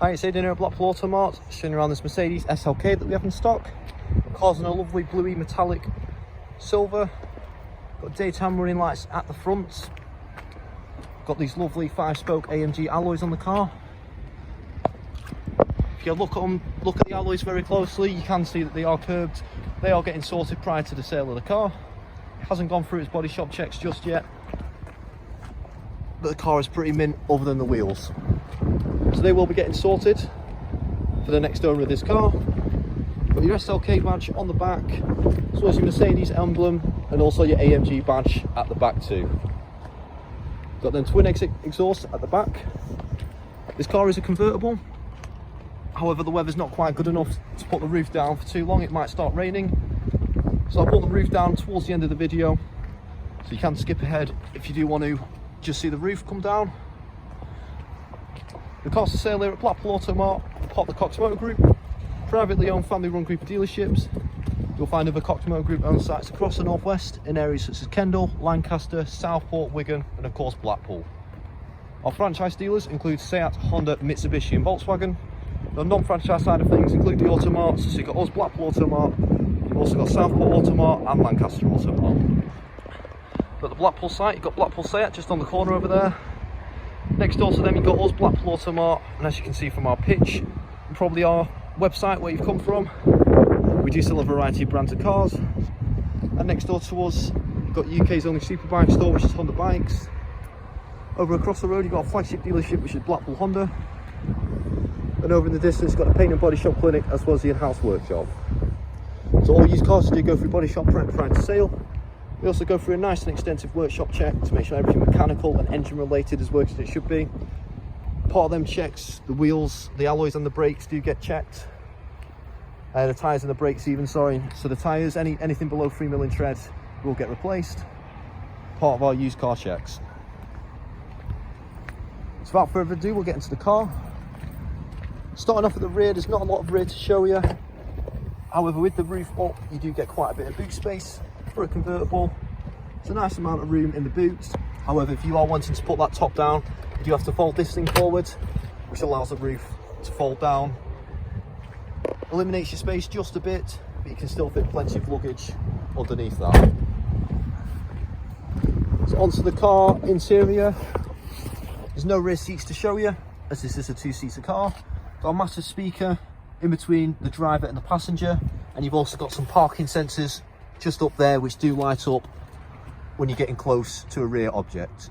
Hi, it's Aidan here at Blackpool Automart, showing you around this Mercedes SLK that we have in stock. The car's in a lovely bluey metallic silver. Got daytime running lights at the front. Got these lovely 5-spoke AMG alloys on the car. If you look at the alloys very closely, you can see that they are curved. They are getting sorted prior to the sale of the car. It hasn't gone through its body shop checks just yet, but the car is pretty mint other than the wheels. So they will be getting sorted for the next owner of this car. Got your SLK badge on the back, as well as your Mercedes emblem, and also your AMG badge at the back too. Got them twin exit exhaust at the back. This car is a convertible. However, the weather's not quite good enough to put the roof down for too long. It might start raining. So I'll put the roof down towards the end of the video, so you can skip ahead if you do want to just see the roof come down. The car's for sale here at Blackpool Automart, part of the Cox Motor Group, privately owned family run group of dealerships. You'll find other Cox Motor Group owned sites across the northwest in areas such as Kendal, Lancaster, Southport, Wigan and of course Blackpool. Our franchise dealers include Seat, Honda, Mitsubishi and Volkswagen. The non-franchise side of things include the Automarts, so you've got us, Blackpool Automart, you've also got Southport Automart and Lancaster Automart. At the Blackpool site, you've got Blackpool Seat just on the corner over there. Next door to them you've got us, Blackpool Automart, and as you can see from our pitch and probably our website where you've come from, we do sell a variety of brands of cars. And next door to us you've got UK's only superbike store, which is Honda Bikes. Over across the road you've got a flagship dealership, which is Blackpool Honda, and over in the distance you've got a paint and body shop clinic as well as the in-house workshop. So all used cars do go through body shop prior to sale. We also go through a nice and extensive workshop check to make sure everything mechanical and engine related is working as it should be. Part of them checks, the wheels, the alloys and the brakes do get checked. The tyres and the brakes even, sorry. So the tyres, anything below 3 mm tread will get replaced. Part of our used car checks. So without further ado, we'll get into the car. Starting off at the rear, there's not a lot of rear to show you. However, with the roof up, you do get quite a bit of boot space. For a convertible, it's a nice amount of room in the boots. However, if you are wanting to put that top down, you do have to fold this thing forward, which allows the roof to fold down. Eliminates your space just a bit, but you can still fit plenty of luggage underneath that. So onto the car interior. There's no rear seats to show you, as this is a two-seater car. Got a massive speaker in between the driver and the passenger, and you've also got some parking sensors just up there which do light up when you're getting close to a rear object.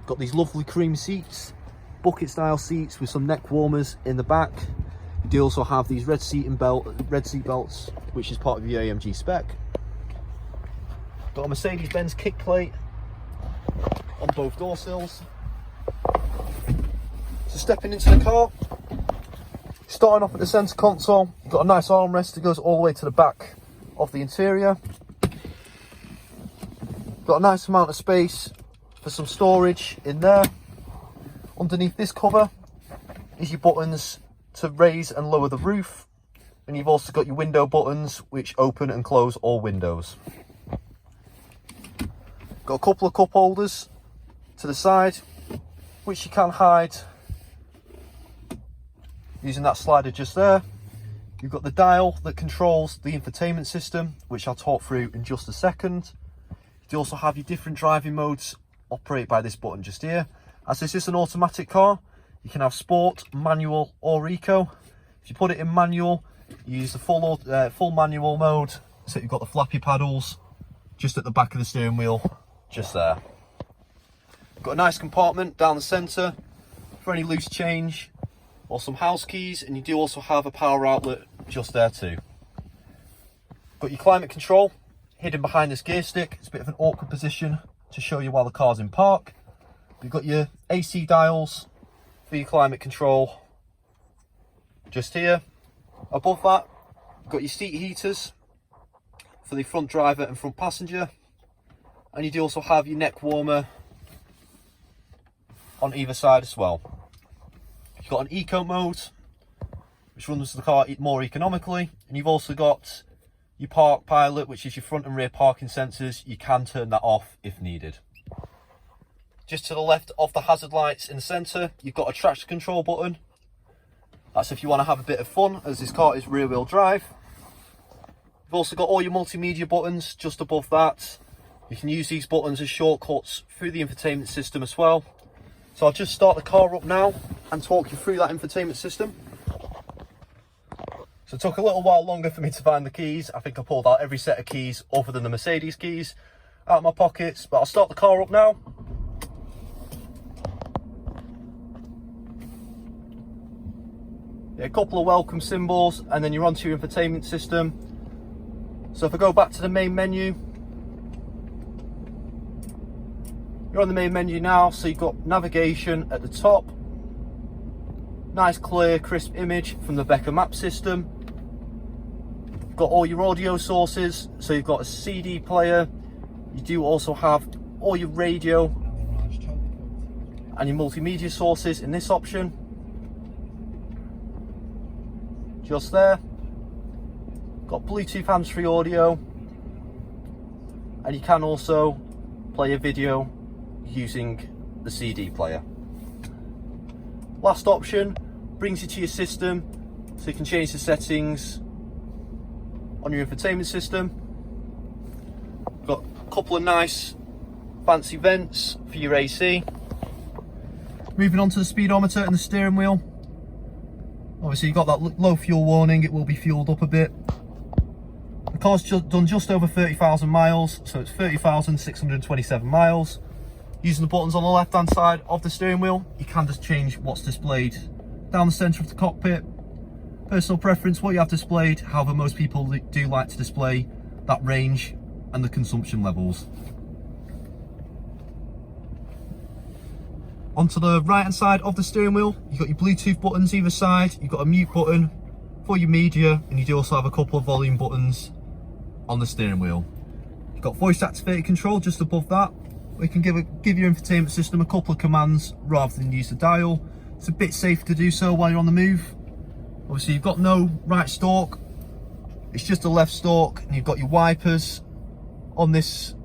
Got these lovely cream seats, bucket style seats with some neck warmers in the back. You do also have these red seat belts, which is part of your AMG spec. Got a Mercedes-Benz kick plate on both door sills. So stepping into the car, starting off at the centre console, you've got a nice armrest that goes all the way to the back of the interior. Got a nice amount of space for some storage in there. Underneath this cover is your buttons to raise and lower the roof, and you've also got your window buttons which open and close all windows. Got a couple of cup holders to the side which you can hide using that slider just there. You've got the dial that controls the infotainment system, which I'll talk through in just a second. You also have your different driving modes operated by this button just here. As this is an automatic car, you can have sport, manual or eco. If you put it in manual, you use the full manual mode. So you've got the flappy paddles just at the back of the steering wheel, just there. Got a nice compartment down the centre for any loose change or some house keys, and you do also have a power outlet just there too. Got your climate control hidden behind this gear stick. It's a bit of an awkward position to show you while the car's in park. You've got your AC dials for your climate control just here. Above that, you've got your seat heaters for the front driver and front passenger, and you do also have your neck warmer on either side as well. You've got an eco mode which runs the car more economically, and you've also got your park pilot, which is your front and rear parking sensors. You can turn that off if needed. Just to the left of the hazard lights in the centre, you've got a traction control button, That's if you want to have a bit of fun, as this car is rear wheel drive. You've also got all your multimedia buttons just above that. You can use these buttons as shortcuts through the infotainment system as well. So I'll just start the car up now and talk you through that infotainment system. So it took a little while longer for me to find the keys. I think I pulled out every set of keys other than the Mercedes keys out of my pockets, but I'll start the car up now. A couple of welcome symbols, and then you're onto your infotainment system. So if I go back to the main menu, you're on the main menu now. So you've got navigation at the top, nice clear crisp image from the Becker map system. You've got all your audio sources, so you've got a CD player. You do also have all your radio and your multimedia sources in this option. Just there. Got Bluetooth hands-free audio, and you can also play a video using the CD player. Last option brings you to your system, so you can change the settings on your infotainment system. Got a couple of nice fancy vents for your AC. Moving on to the speedometer and the steering wheel. Obviously you've got that low fuel warning, it will be fueled up a bit. The car's done just over 30,000 miles, so it's 30,627 miles. Using the buttons on the left hand side of the steering wheel, you can just change what's displayed down the centre of the cockpit. Personal preference, what you have displayed, however most people do like to display that range and the consumption levels. Onto the right hand side of the steering wheel, you've got your Bluetooth buttons either side, you've got a mute button for your media, and you do also have a couple of volume buttons on the steering wheel. You've got voice activated control just above that, where you can give your infotainment system a couple of commands rather than use the dial. It's a bit safer to do so while you're on the move. Obviously you've got no right stalk, it's just a left stalk, and you've got your wipers on this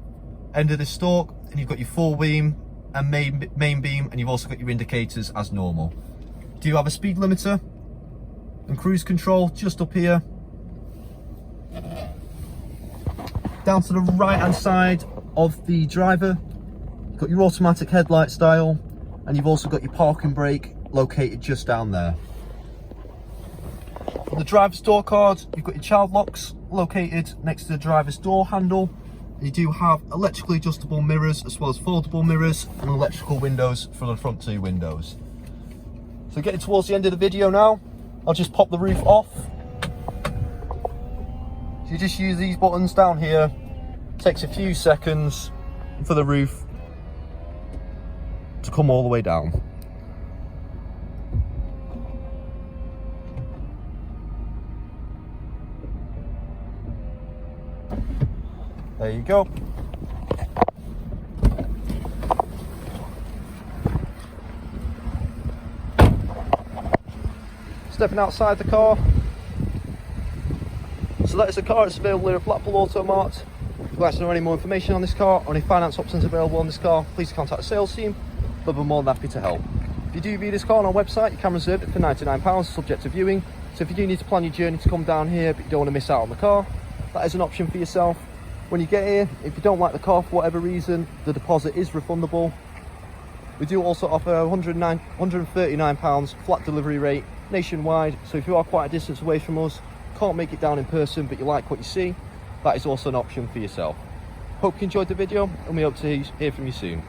end of the stalk, and you've got your full beam and main beam, and you've also got your indicators as normal. You do have a speed limiter and cruise control just up here. Down to the right hand side of the driver, you've got your automatic headlights dial, and you've also got your parking brake located just down there. For the driver's door card, you've got your child locks located next to the driver's door handle. You do have electrically adjustable mirrors as well as foldable mirrors, and electrical windows for the front two windows. So getting towards the end of the video now, I'll just pop the roof off. So you just use these buttons down here. It takes a few seconds for the roof to come all the way down. There you go. Stepping outside the car. So that is the car. It's available here at Blackpool Automart. If you'd like to know any more information on this car or any finance options available on this car, please contact the sales team. They'll be more than happy to help. If you do view this car on our website, you can reserve it for £99, subject to viewing. So if you do need to plan your journey to come down here but you don't want to miss out on the car, that is an option for yourself. When you get here, if you don't like the car for whatever reason, the deposit is refundable. We do also offer £139 flat delivery rate nationwide, so if you are quite a distance away from us, can't make it down in person but you like what you see, that is also an option for yourself. Hope you enjoyed the video, and we hope to hear from you soon.